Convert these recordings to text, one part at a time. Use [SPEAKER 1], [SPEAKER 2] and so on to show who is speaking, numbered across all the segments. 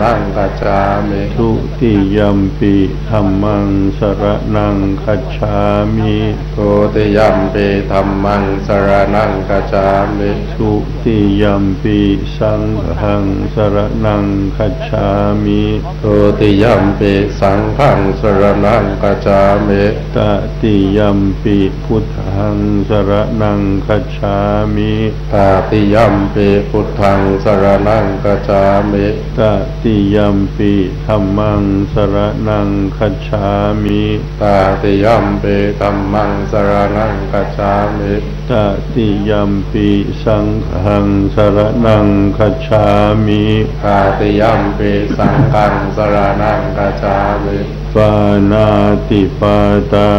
[SPEAKER 1] นังคัจฉามิ
[SPEAKER 2] ทุติยัมปิธัมมังสรณังคัจฉามิ
[SPEAKER 1] ทุติยัมปิธัมมังสรณังคัจฉามิ
[SPEAKER 2] ทุติยัมปิสังฆังสรณังคัจฉามิ
[SPEAKER 1] ทุติยัมปิสังฆังสรณังคัจฉามิ
[SPEAKER 2] ตติยัมปิพุทธังสรณังคัจฉามิ
[SPEAKER 1] ตติยัมปิพุทธังสรณังคัจฉามิ
[SPEAKER 2] ตติยัมปิธัมมังสรณังคัจฉามิ
[SPEAKER 1] ตติยัมปิธัมมังสรณังคัจฉามิ
[SPEAKER 2] ตติยัมปิสังฆังสรณังคัจฉามิ
[SPEAKER 1] ตติยัมปิสังฆังสรณังคัจฉามิ
[SPEAKER 2] ปานาติปาตา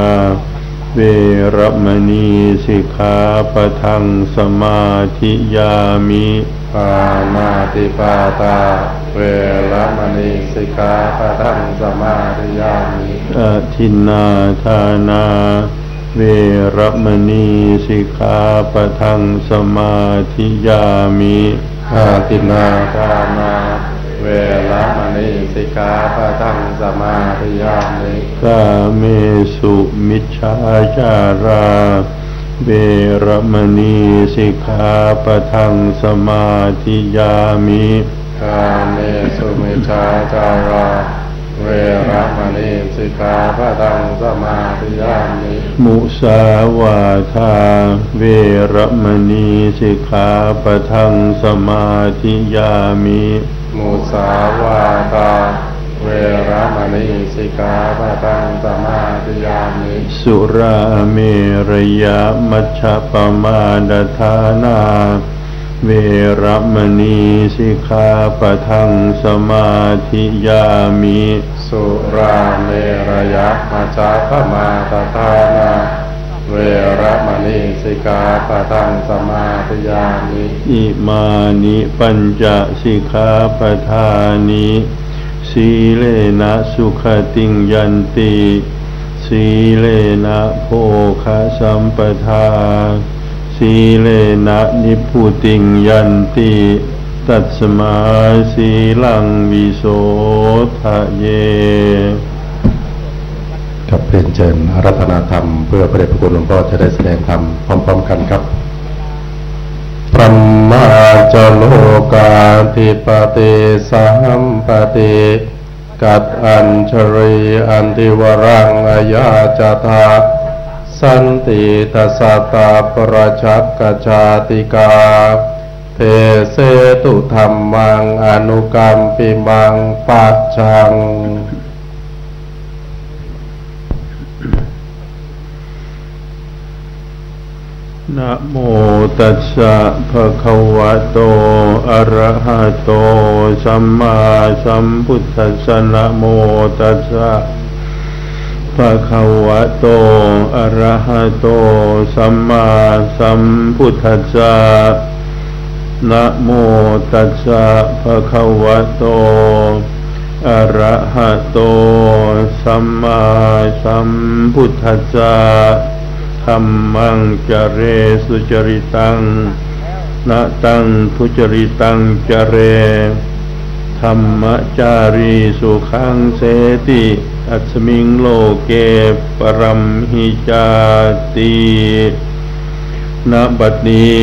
[SPEAKER 2] เวรมณีสิกขาปะทังสมาธิยามิ
[SPEAKER 1] ปานาติปาตาเวรมณีสิกขาปะทังสมาธิยามิ
[SPEAKER 2] อทินนาทานาเวรมณีสิกขาปะทังสมาธิยามิ
[SPEAKER 1] อาทินนาทานาเวรมณีสิกขาปะทังสมาธิยามิ
[SPEAKER 2] กาเมสุมิจฉาจาราเวรมณีสิกขาปะทังสมาธิยามิ
[SPEAKER 1] กาเมสุมิจฉาจาราเวรมณีสิกขาปะทังสมาธิยามิ
[SPEAKER 2] มุสาวาทาเวรมณีสิกขาปะทังสมาธิยามิ
[SPEAKER 1] มุสาวาทาเวรมณีสิกขาปะทังสมาธิยามิ
[SPEAKER 2] สุราเมรยมัชฌัปปมาดฐานาเวรมณีสิกขาปะทังสมาธิยามิ
[SPEAKER 1] สุราเมรยมัชฌัปปมาดฐานาเวรมณีสิกขาปะทังสมาธิยามิ
[SPEAKER 2] อิมานิปัญจสิกขาปทานิสีเลนะสุขติงยันติสีเลนะโภคสัมปทาสีเลนะนิพพุติงยันติตัสมาสีลังวิโสทะเย
[SPEAKER 1] ครับเรียนเชิญอาราธนาธรรมเพื่อพระเดชพระคุณหลวงพ่อจะได้แสดงธรรมพร้อมๆกันครับพรหมาจโลกาธิปติสัมปติกัตอัญชริอันติวรังอายาจตาสันติทัสสะตาปราชักกจาติกาเทเสตุธรรมังอนุกรรมปิมังปัจจัง
[SPEAKER 2] นะโมตัสสะภะคะวะโตอะระหะโตสัมมาสัมพุทธัสสะนะโมตัสสะภะคะวะโตอะระหะโตสัมมาสัมพุทธัสสะนะโมตัสสะภะคะวะโตอะระหะโตสัมมาสัมพุทธัสสะธัมมังจเรสุจริตังนะตังทุจริตังจเรธัมมจารีสุขังเสติอัสมิงโลเกปรัมหิจาติณบัดนี้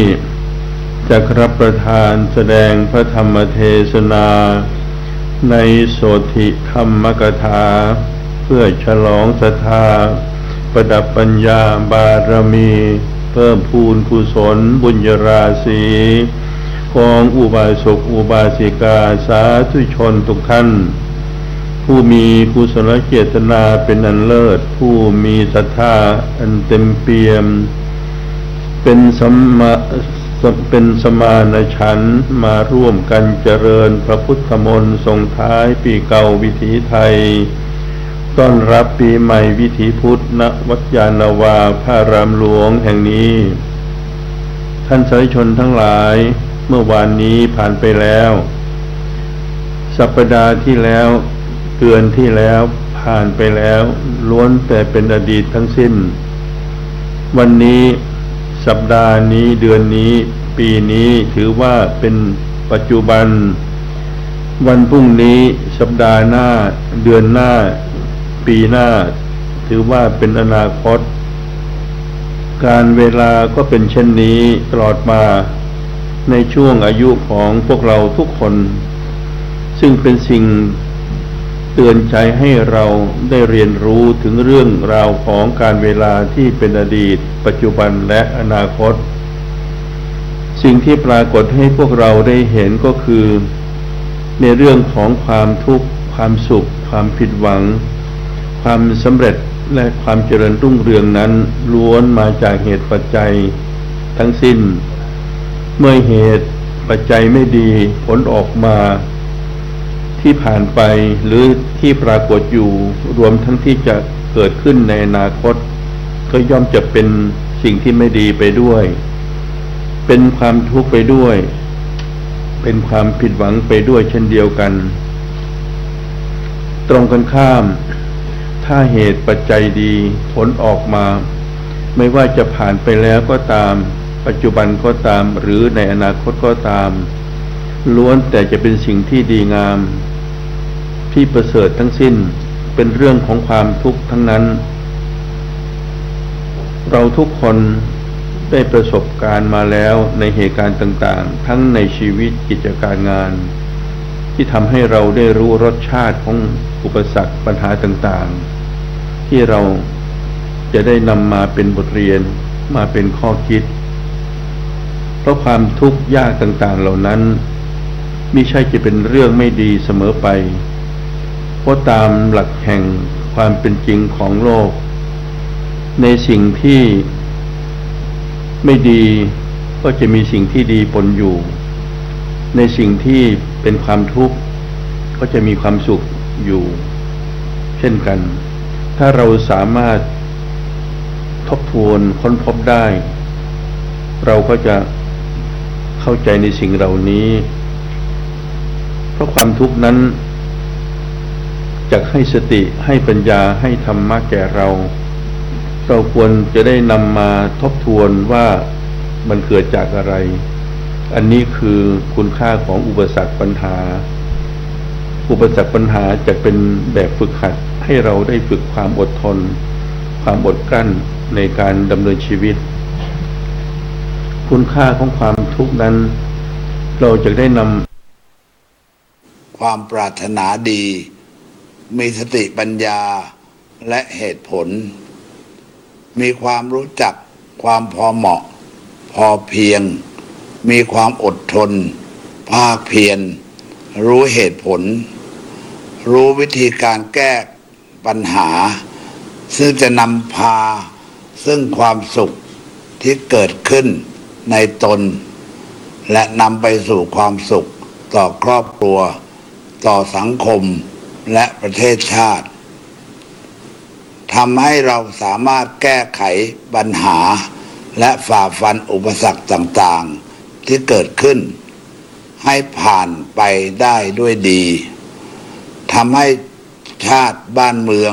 [SPEAKER 2] จักรับประทานแสดงพระธรรมเทศนาในโสธิธรรมกถาเพื่อฉลองศรัทธาประดับปัญญาบารมีเพิ่มพูนกุศลบุญญาราศีของอุบาสกอุบาสิกาสาธุชนทุกท่านผู้มีกุศลเจตนาเป็นอันเลิศผู้มีศรัทธาอันเต็มเปี่ยมเป็นสมานฉันท์มาร่วมกันเจริญพระพุทธมนต์ส่งท้ายปีเก่าวิถีไทยต้อนรับปีใหม่วิถีพุทธณวัดยานนาวาพระรามหลวงแห่งนี้ท่านสาธุชนทั้งหลายเมื่อวานนี้ผ่านไปแล้วสัปดาห์ที่แล้วเดือนที่แล้วผ่านไปแล้วล้วนแต่เป็นอดีตทั้งสิ้นวันนี้สัปดาห์นี้เดือนนี้ปีนี้ถือว่าเป็นปัจจุบัน วันพรุ่งนี้สัปดาห์หน้าเดือนหน้าปีหน้าถือว่าเป็นอนาคตการเวลาก็เป็นเช่นนี้ตลอดมาในช่วงอายุของพวกเราทุกคนซึ่งเป็นสิ่งเตือนใจให้เราได้เรียนรู้ถึงเรื่องราวของการเวลาที่เป็นอดีตปัจจุบันและอนาคตสิ่งที่ปรากฏให้พวกเราได้เห็นก็คือในเรื่องของความทุกข์ความสุขความผิดหวังความสำเร็จและความเจริญรุ่งเรืองนั้นล้วนมาจากเหตุปัจจัยทั้งสิ้นเมื่อเหตุปัจจัยไม่ดีผลออกมาที่ผ่านไปหรือที่ปรากฏอยู่รวมทั้งที่จะเกิดขึ้นในอนาคตก็ย่อมจะเป็นสิ่งที่ไม่ดีไปด้วยเป็นความทุกข์ไปด้วยเป็นความผิดหวังไปด้วยเช่นเดียวกันตรงกันข้ามถ้าเหตุปัจจัยดีผลออกมาไม่ว่าจะผ่านไปแล้วก็ตามปัจจุบันก็ตามหรือในอนาคตก็ตามล้วนแต่จะเป็นสิ่งที่ดีงามที่ประเสริฐทั้งสิ้นเป็นเรื่องของความทุกข์ทั้งนั้นเราทุกคนได้ประสบการณ์มาแล้วในเหตุการณ์ต่างๆทั้งในชีวิตกิจการงานที่ทำให้เราได้รู้รสชาติของอุปสรรคปัญหาต่างๆที่เราจะได้นำมาเป็นบทเรียนมาเป็นข้อคิดเพราะความทุกข์ยากต่างๆเหล่านั้นมิใช่จะเป็นเรื่องไม่ดีเสมอไปเพราะตามหลักแห่งความเป็นจริงของโลกในสิ่งที่ไม่ดีก็จะมีสิ่งที่ดีปนอยู่ในสิ่งที่เป็นความทุกข์ก็จะมีความสุขอยู่เช่นกันถ้าเราสามารถทบทวนค้นพบได้เราก็จะเข้าใจในสิ่งเหล่านี้เพราะความทุกข์นั้นจะให้สติให้ปัญญาให้ธรรมะแก่เราควรจะได้นำมาทบทวนว่ามันเกิดจากอะไรอันนี้คือคุณค่าของอุปสรรคปัญหาอุปสรรคปัญหาจะเป็นแบบฝึกหัดให้เราได้ฝึกความอดทนความอดกลั้นในการดำเนินชีวิตคุณค่าของความทุกข์นั้นเราจะได้นำ
[SPEAKER 3] ความปรารถนาดีมีสติปัญญาและเหตุผลมีความรู้จักความพอเหมาะพอเพียงมีความอดทนภาคเพียรรู้เหตุผลรู้วิธีการแก้ปัญหาซึ่งจะนำพาซึ่งความสุขที่เกิดขึ้นในตนและนำไปสู่ความสุขต่อครอบครัวต่อสังคมและประเทศชาติทำให้เราสามารถแก้ไขปัญหาและฝ่าฟันอุปสรรคต่างๆที่เกิดขึ้นให้ผ่านไปได้ด้วยดีทำให้ชาติบ้านเมือง